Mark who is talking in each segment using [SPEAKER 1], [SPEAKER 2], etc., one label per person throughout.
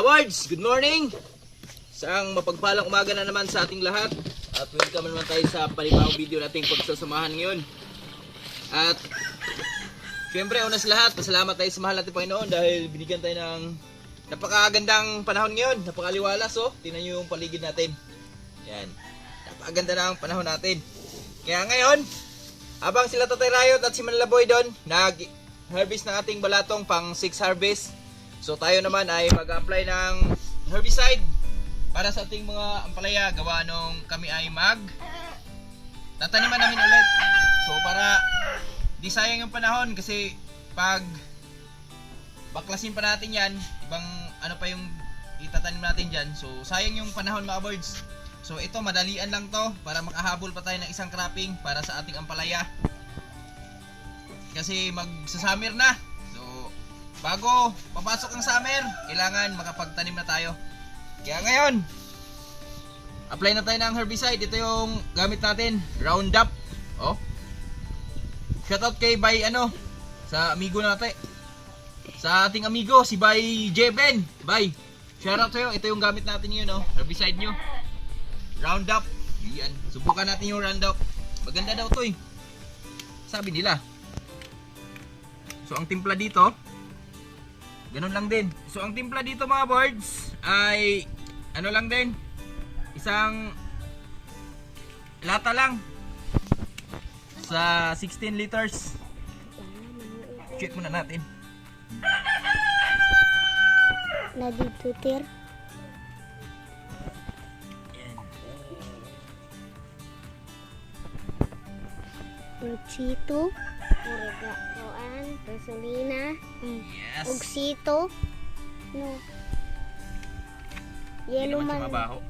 [SPEAKER 1] Mga boards, good morning! Isang mapagpalang umaga na naman sa ating lahat. At welcome naman tayo sa panibagong video nating pagsasamahan ngayon. At syempre, una sa lahat, pasalamat tayo sa mahal natin Panginoon dahil binigyan tayo ng napakagandang panahon ngayon. Napakaliwalas, oh. Tingnan nyo yung paligid natin. Yan. Napakaganda ng panahon natin. Kaya ngayon, habang sila Tatay Rayot at si Manlaboy doon, nag-harvest ng ating balatong pang 6 harvest. So tayo naman ay mag-apply ng herbicide para sa ating mga ampalaya. Gawa nung kami ay tataniman namin ulit. So para di sayang yung panahon, kasi pag baklasin pa natin yan, ibang ano pa yung itatanim natin dyan. So sayang yung panahon mga birds. So ito, madalian lang to para makahabol pa tayo ng isang cropping para sa ating ampalaya. Kasi magsa-summer na. So bago papasok ang summer, kailangan makapagtanim na tayo. Kaya ngayon, apply na tayo ng herbicide. Ito yung gamit natin, Roundup. Oh. Shoutout kay Bay sa amigo natin. Sa ating amigo si Bay Jeben. Bay, shoutout sa'yo. Ito yung gamit natin yun, oh. Herbicide nyo, Roundup. Yan. Subukan natin yung Roundup. Maganda daw to eh, sabi nila. So ang timpla dito, ganun lang din. So ang timpla dito mga birds ay ano lang din, isang lata lang sa 16 liters. Check muna natin.
[SPEAKER 2] Na dito tir. Chito, Purga, Roan, Gasolina,
[SPEAKER 1] Yes.
[SPEAKER 2] Ogsito, no. Yellow man.
[SPEAKER 1] Mabaho.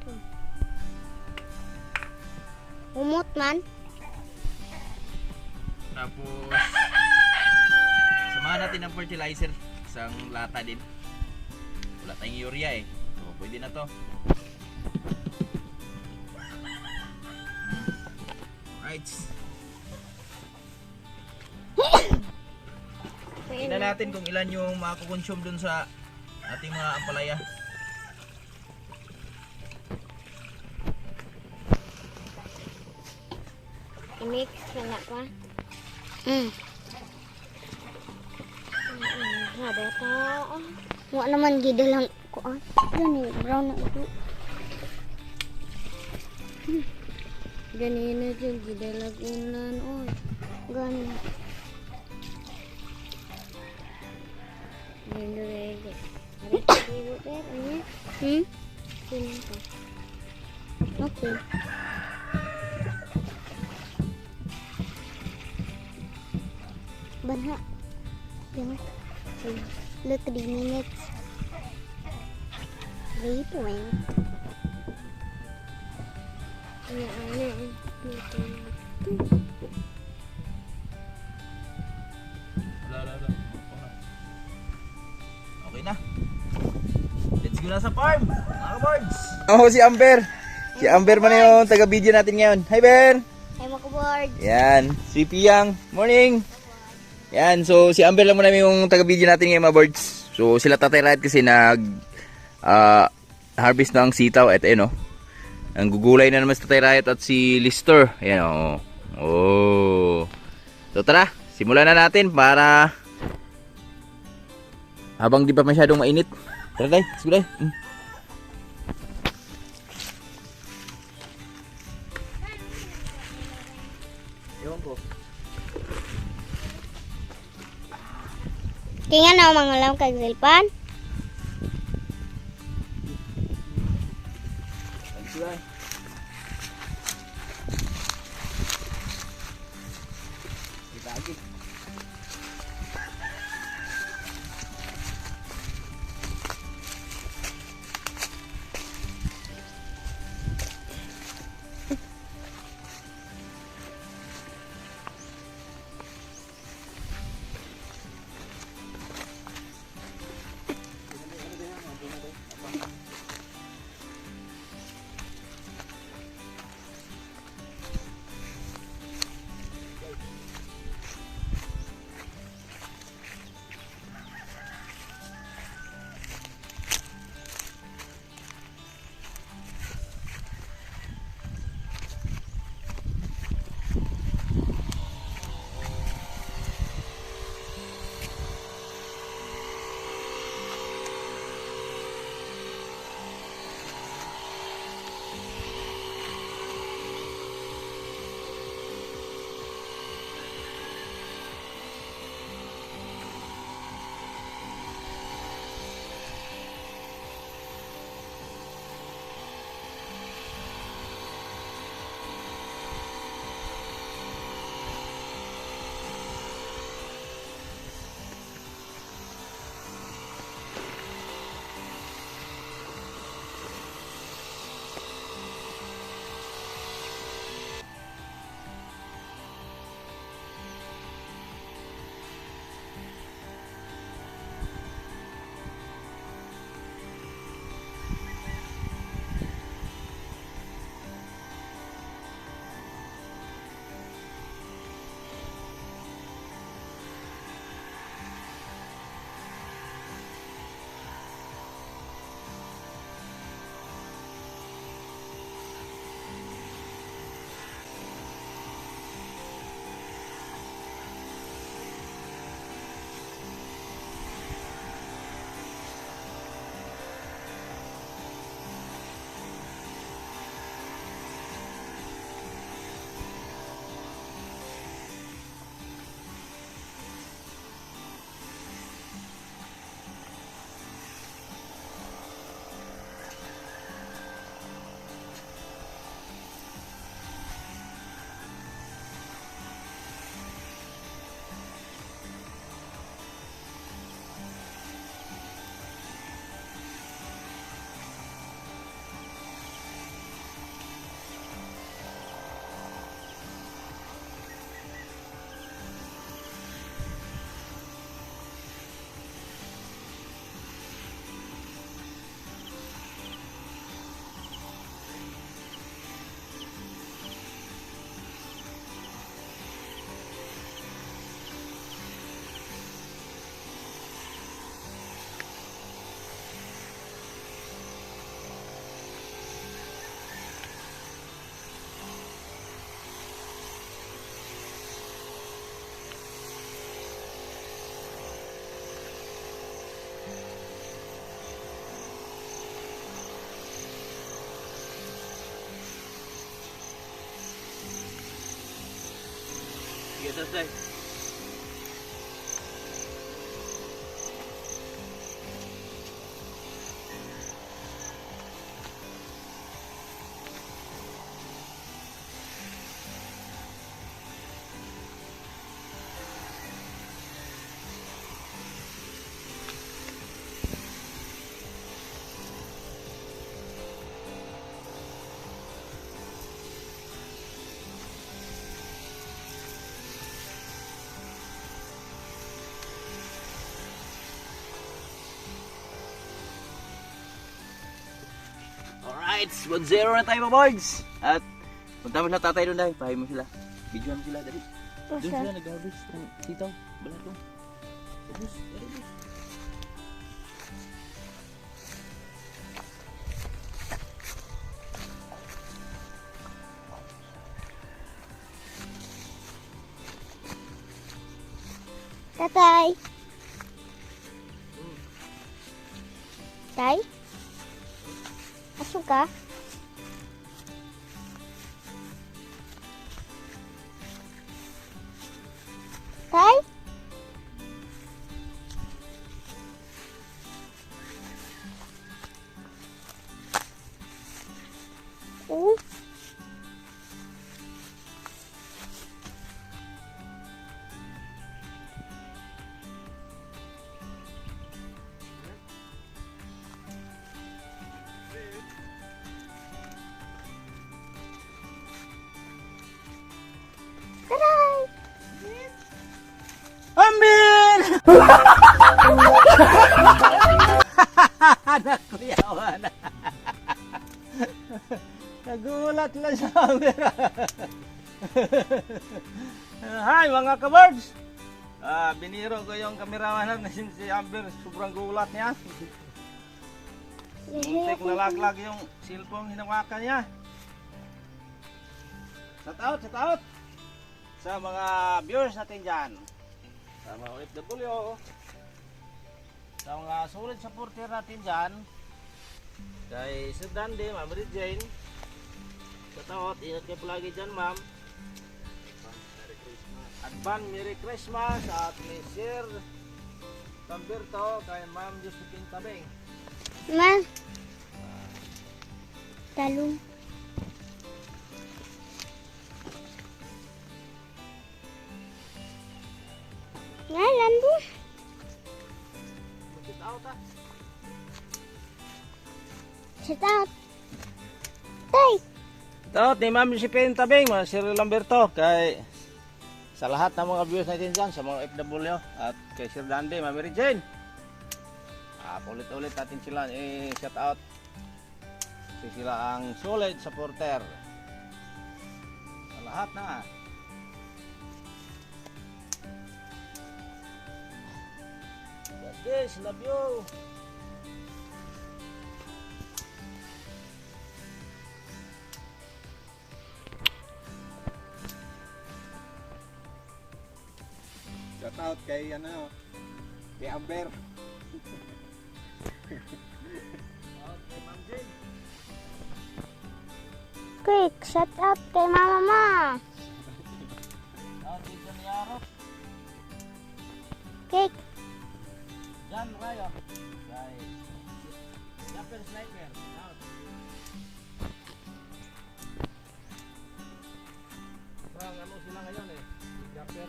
[SPEAKER 2] Umot man.
[SPEAKER 1] Tapos samahan natin ng fertilizer, isang lata din. Wala tayong urea eh, so pwede na to. Alright. Tingnan natin kung ilan yung makakonsume dun sa ating mga ampalaya.
[SPEAKER 2] I-mix na pa. Haba ta. Wa naman gidalang ko. Gani brown na ito. Gani na dyan gidalag unan. Oh, gani. Ganda rege. Hari ibu ter ini. Sini ka. Okay. Banha. Jangan. Let 3 minutes. 3 point. Ano.
[SPEAKER 1] Okay na. Let's go na sa farm, mga birds. Oh, si Amber. Si Amber man yung taga-video natin ngayon. Hi, Ber.
[SPEAKER 2] Ay mga board.
[SPEAKER 1] Yan, si Piyang. Morning. Yan, so si Amber lang muna yung taga-video natin ngayon mga birds. So sila Tatay Rayot kasi harvest ng sitaw. At ayun, oh. Ang gugulay na naman si Tatay Rayot at si Lister. Ayan, oh. Oh. So tara, simulan na natin para habang di pa masyadong mainit. Tara tayo, let's go tayo. Ewan ko.
[SPEAKER 2] Tingnan na mga lam kag silpan.
[SPEAKER 1] Let's go. Kita lagi. Ito tayo. Alright, 1-0 na tayo mga boys. At punta mo na tatay doon dahil. Pahay mo sila. Videoan mo sila dali. Doon sila nag-harvest ng sitaw. Balatong. Tapos, dali.
[SPEAKER 2] Tatay. Tay? Asok ka? Tay? Oh. Taray!
[SPEAKER 1] Ambin! Nakuyawan. Nagulat lang sa camera. Hi mga kabirds! Biniro ko yung kameraman na si Amber. Sobrang gulat niya. Muntik nalaglag yung cellphone hinawakan niya. Shout out sa mga viewers natin dyan, sa mga OFW, sa mga solid supporter natin dyan, kay Sir Dandy, Ma'am Mary Jane. Shout out, ingat kayo palagi dyan ma'am. Advance Merry Christmas at ni Sir Tamberto, kay Ma'am Josephine Tabeng.
[SPEAKER 2] Ma. Talong. Ngalan mo.
[SPEAKER 1] Shout out ah.
[SPEAKER 2] Shout out. Tay.
[SPEAKER 1] Shout out ni Ma'am Josephine Tabeng, mga Sir Lamberto, kay sa lahat ng mga viewers natin dyan, sa mga FW at kay Sir Dandy, Ma'am Mary Jane. Ulit-ulit natin sila shout out. Kasi sila ang solid supporter sa lahat na. God bless, love you.
[SPEAKER 3] Shout out kay kay Amber.
[SPEAKER 1] Okay, Ma'am Jane.
[SPEAKER 2] Quick, shout out kay Mama Ma.
[SPEAKER 1] Out dito ni Yarop.
[SPEAKER 2] Cake.
[SPEAKER 1] Jan Rayo. Guys. Japper Sniper. Out. Bang, ano sila ngayon eh? Japper.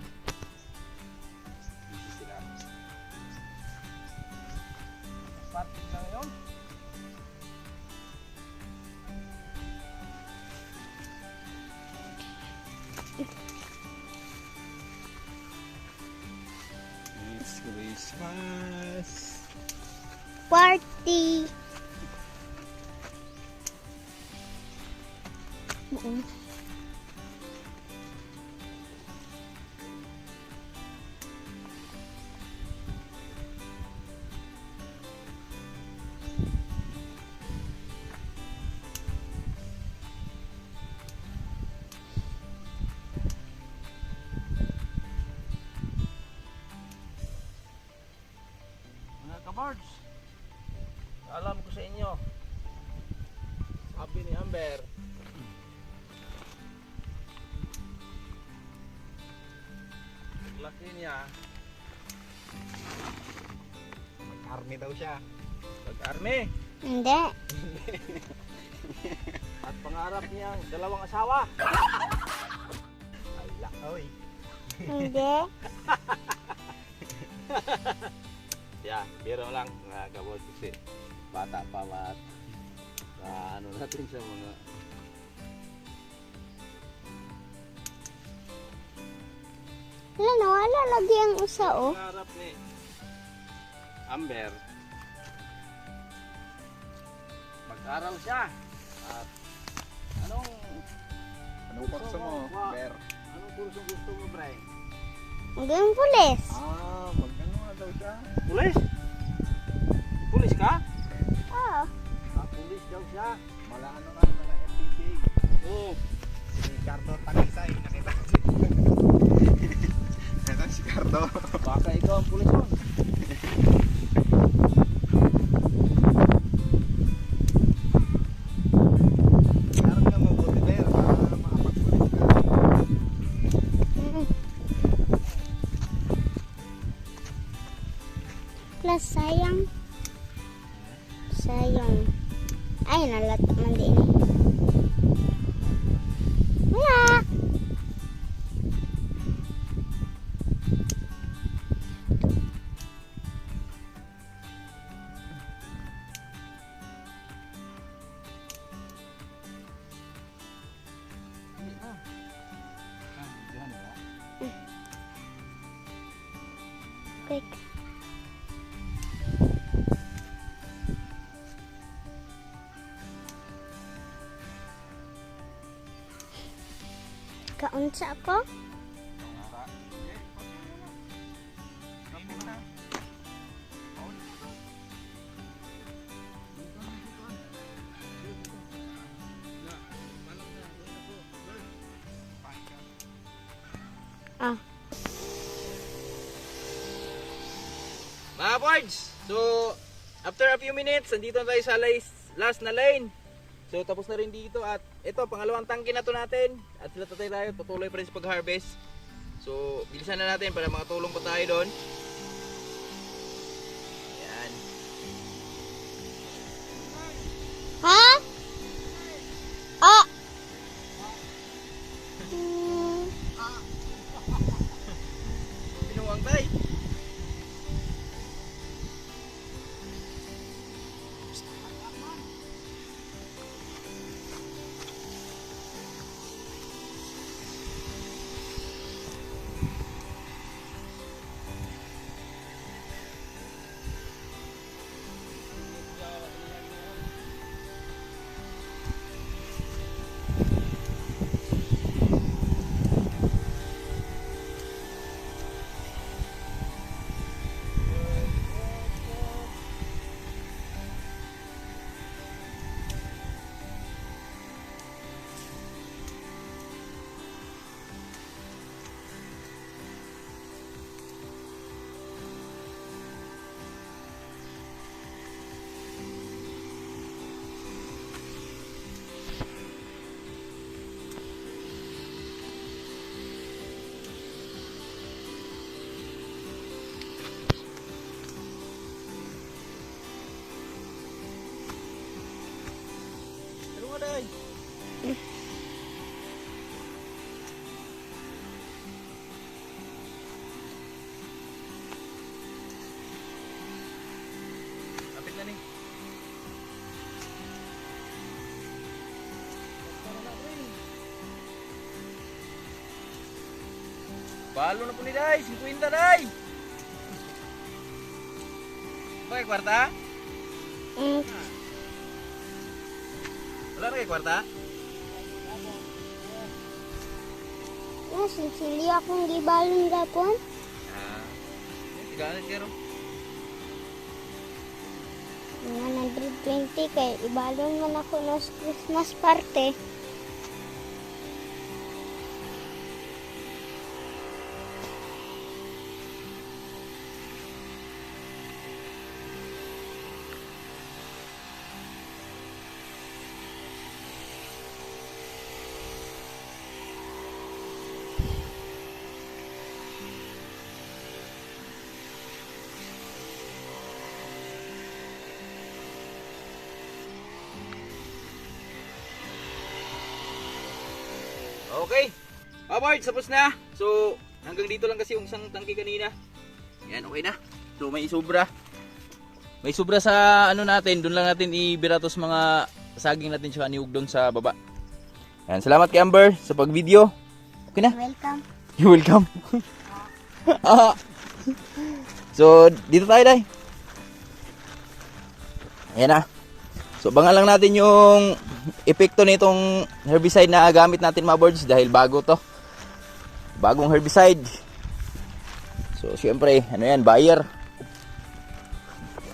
[SPEAKER 1] Party sila ngayon.
[SPEAKER 3] It's Christmas.
[SPEAKER 2] Party.
[SPEAKER 1] Mga kabards, alam ko sa inyo, sabi ni Amber,
[SPEAKER 3] laki niya. Mag-army daw siya.
[SPEAKER 1] Pag-army.
[SPEAKER 2] Hindi.
[SPEAKER 1] At pangarap niyang 2 asawa.
[SPEAKER 3] Ala, oy.
[SPEAKER 2] Hindi.
[SPEAKER 1] Yeah, biro lang. Nagabot kasi bata pa at ano natin sa mga
[SPEAKER 2] Wala na, wala lagi ang usa oh.
[SPEAKER 1] pangarap ni Amber. Mag-aral siya. At anong
[SPEAKER 3] Anong kurso mo, Ber?
[SPEAKER 1] kurso gusto mo, Bray?
[SPEAKER 2] Maging pulis.
[SPEAKER 3] Mag-ano na daw siya.
[SPEAKER 1] Pulis? Pulis ka?
[SPEAKER 2] Oo.
[SPEAKER 1] Pulis daw siya.
[SPEAKER 3] Mala ano ka, mala FPJ.
[SPEAKER 1] Oo.
[SPEAKER 3] Si Cardo Tagisay, nakita ko si Ito si Cardo.
[SPEAKER 1] Baka ikaw ang pulis mo.
[SPEAKER 3] Meron ka mabuti, Ber, para makapagpulis ka.
[SPEAKER 2] Mm. Plus sayang. Sayang. Ay, nalata man din eh. Wala. Quick. Kaunsa ako? Ah,
[SPEAKER 1] Mga boards, so after a few minutes, nandito na tayo sa last na lane. So tapos na rin dito at ito, pangalawang tangke na to natin. At sila tatay tayo, patuloy pa rin sa pag-harvest. So bilisan na natin para makatulong pa tayo doon. Yan.
[SPEAKER 2] ha? Ah. Hmm.
[SPEAKER 1] Pinuwang tay. Ano nga day? Kapit na ni. Balo na po ni Day, 50 Day. Bakit kwarta?
[SPEAKER 2] Mm.
[SPEAKER 1] Wala na kay kwarta?
[SPEAKER 2] Sili akong gibalon gapon.
[SPEAKER 1] Tigaan kero.
[SPEAKER 2] 120 kay ibalon man ako no sa Christmas party.
[SPEAKER 1] Okay. Bye-bye, tapos na. So, hanggang dito lang kasi yung isang tangke kanina. Yan, okay na. So, may sobra. May sobra sa ano natin. Doon lang natin ibiratos mga saging natin siya niug doon sa baba. Yan, salamat kay Amber sa pag-video. Okay na?
[SPEAKER 2] Welcome.
[SPEAKER 1] You're welcome. Ah. So, dito tayo, Day. Ayan na. So, bangan lang natin yung epekto nitong herbicide na gamit natin, mga birds, dahil bago to. Bagong herbicide. So, syempre, ano yan, Bayer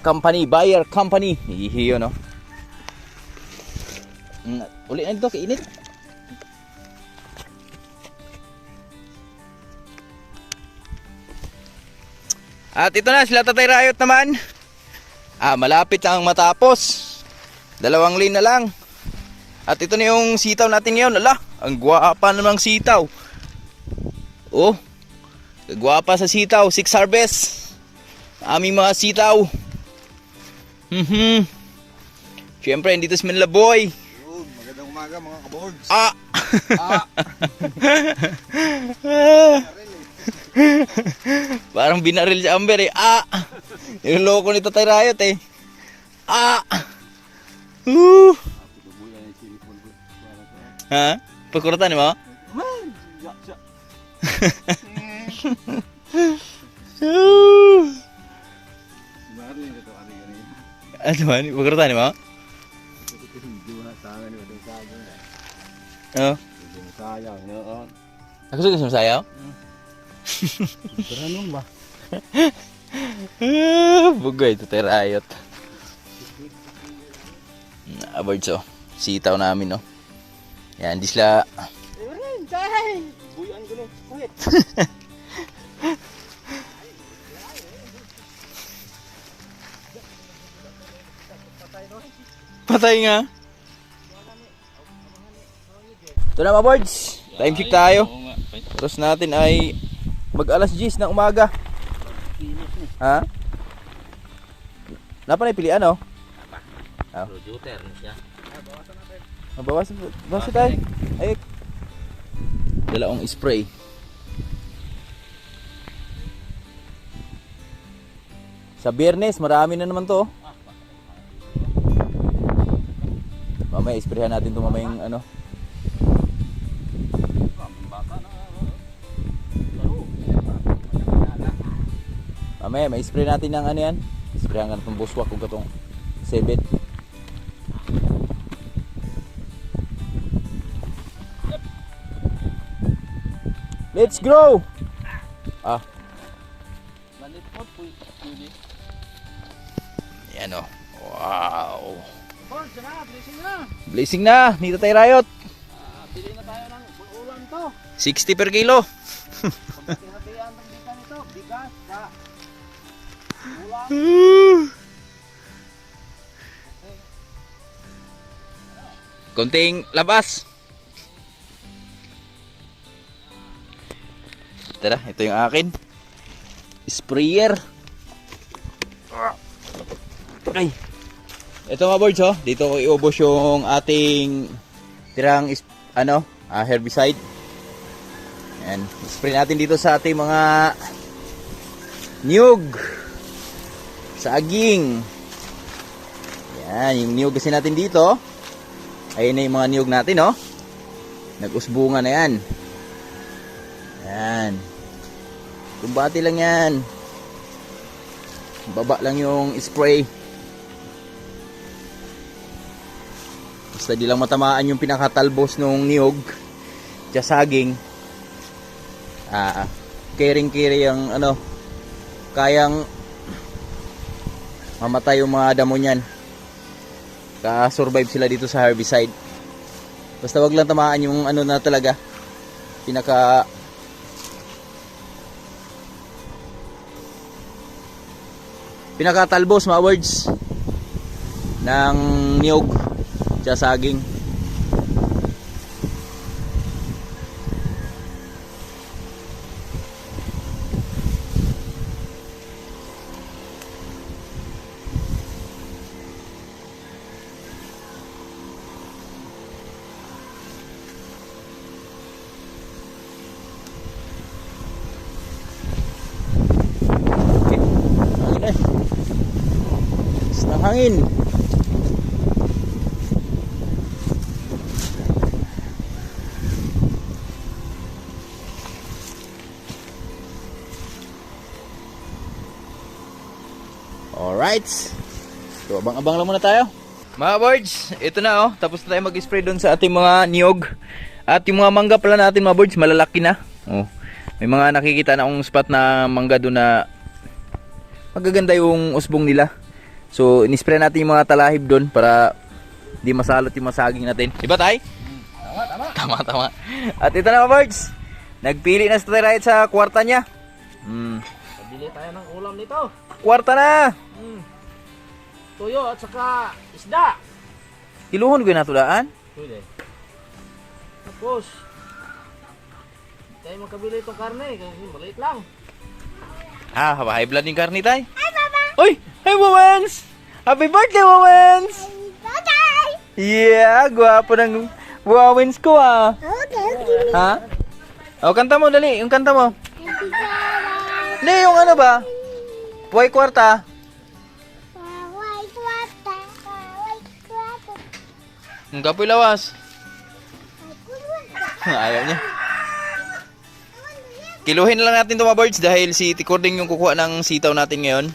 [SPEAKER 1] company. Hihiyo, no? Uli na dito, kainit. At ito na, sila Tatay Rayot naman. Malapit lang matapos. 2 lane na lang. At ito na yung sitaw natin ngayon. Ala, ang gwapa namang sitaw. Oh, gwapa sa sitaw. 6 harvest. Aming mga sitaw. Siyempre, dito si Manila Boy.
[SPEAKER 3] Yun, magandang umaga mga kabords.
[SPEAKER 1] Parang binaril si Amber eh. Niloloko ni Tatay Rayot eh. Ha? Pagkuratan mo? Ano man? Pagkuratan mo? Oh. Ako suka sa sayaw?
[SPEAKER 3] Ba?
[SPEAKER 1] Bugay, Tatay Rayot. Birds, oh. Sitaw namin, oh. Yan, di sila... Patay nga. Ito na, mga birds. Time check tayo. Oras natin ay mag-alas 10 ng umaga. Ha? Napanay pilian, oh.
[SPEAKER 4] Producer siya.
[SPEAKER 1] Bawas tayo. Ay. Dalawang spray. Sa Biyernes, marami na naman to. Mamaya, isprayhan natin ito mamayang ano. Mamaya, may spray natin ng ano yan. Isprayhan ka itong buswak kung itong sebet. Let's grow! Yan, oh. Wow! Blazing na! Ni Tatay Rayot!
[SPEAKER 4] Bili na tayo ng ulam to.
[SPEAKER 1] 60 per kilo!
[SPEAKER 4] Hati-hatian ng bigas nito. Bigas sa ulam.
[SPEAKER 1] Konting labas! Tara, ito yung akin. Sprayer. Ay. Ito mga birds, oh. Dito ko iubos yung ating tirang herbicide. Ayan. Spray natin dito sa ating mga niyog. Saging. Ayan, yung niyog kasi natin dito. Ayun na yung mga niyog natin, oh. Nag-usbungan na yan. Ayan. Kumbati lang yan. Baba lang yung spray. Basta di lang matamaan yung pinakatalbos ng niyog sa saging. Caring-carry ang kayang mamatay yung mga damo niyan. Ka-survive sila dito sa herbicide. Basta wag lang tamaan yung na talaga pinakatalbos, mga words, ng niyog sa saging. hangin. Alright. So, abang-abang lang muna tayo. Mga birds, ito na oh. Tapos na tayo mag-spray doon sa ating mga niyog. At yung mga mangga pala natin mga birds, malalaki na. Oh. May mga nakikita na akong spot na mangga doon na magaganda yung usbong nila. So, in-spray natin yung mga talahib doon para di masalot yung masaging natin. Diba tay? Tama. At ito na mga birds. Nagpili na sa tayo sa kwarta niya.
[SPEAKER 4] Pabili tayo ng ulam nito.
[SPEAKER 1] Kwarta na!
[SPEAKER 4] Tuyo at saka isda.
[SPEAKER 1] Kiluhon ko yung natulaan.
[SPEAKER 4] Pwede. Tapos, tayo makabili itong karne kasi maliit lang.
[SPEAKER 1] Ah, high blood yung karni tay. Hi, Papa! Uy! Hi, Wawens! Happy birthday, Wawens!
[SPEAKER 2] Bye-bye!
[SPEAKER 1] Yeah, gwapo ng Wawens ko ah.
[SPEAKER 2] Okay.
[SPEAKER 1] Ha? O, kanta mo, dali. Yung kanta mo.
[SPEAKER 2] Happy birthday.
[SPEAKER 1] Hindi, yung ano ba? Buhay kwarta.
[SPEAKER 2] Paway kwata. Paway kwata.
[SPEAKER 1] Ang kapoy lawas. Ayaw niya. Kiluhin lang natin ito mga birds dahil si Tikording yung kukuha ng sitaw natin ngayon.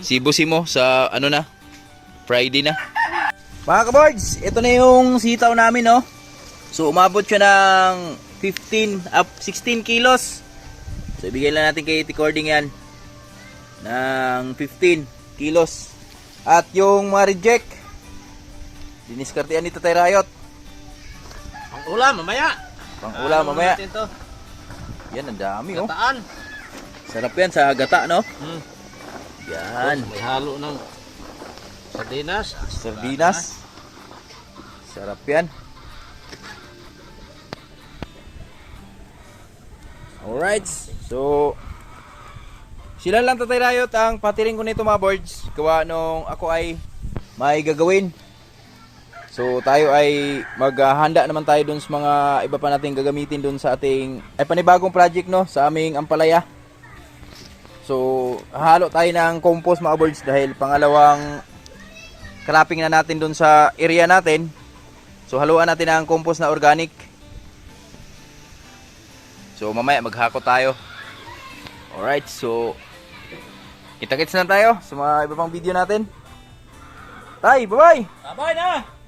[SPEAKER 1] Si Busimo sa ano na, Friday na. Mga ka-birds, ito na yung sitaw namin no. So umabot siya ng 16 kilos. So ibigay lang natin kay Tikording yan ng 15 kilos. At yung mga reject, diniskartean nito tayo Rayot.
[SPEAKER 4] Ang ulam, mamaya.
[SPEAKER 1] Pang ulam mamaya.
[SPEAKER 4] Natin to.
[SPEAKER 1] Yan, ang dami oh.
[SPEAKER 4] Gataan.
[SPEAKER 1] Sarap yan sa gata no.
[SPEAKER 4] Hmm.
[SPEAKER 1] Yan.
[SPEAKER 4] May halo ng sardinas.
[SPEAKER 1] Sardinas. Sarap yan. Alright. So, sila lang Tatay Rayot ang patiring ko nito mga birds. Gawa nung ako ay may gagawin. So, tayo ay maghahanda naman tayo dun sa mga iba pa nating gagamitin dun sa ating ay panibagong project no sa aming ampalaya. So, halo tayo ng compost mga birds dahil pangalawang cropping na natin dun sa area natin. So, haluan natin ang compost na organic. So, mamaya maghako tayo. Alright, so kita-kits na tayo sa mga iba pang video natin. Tay, bye-bye!
[SPEAKER 4] Bye na!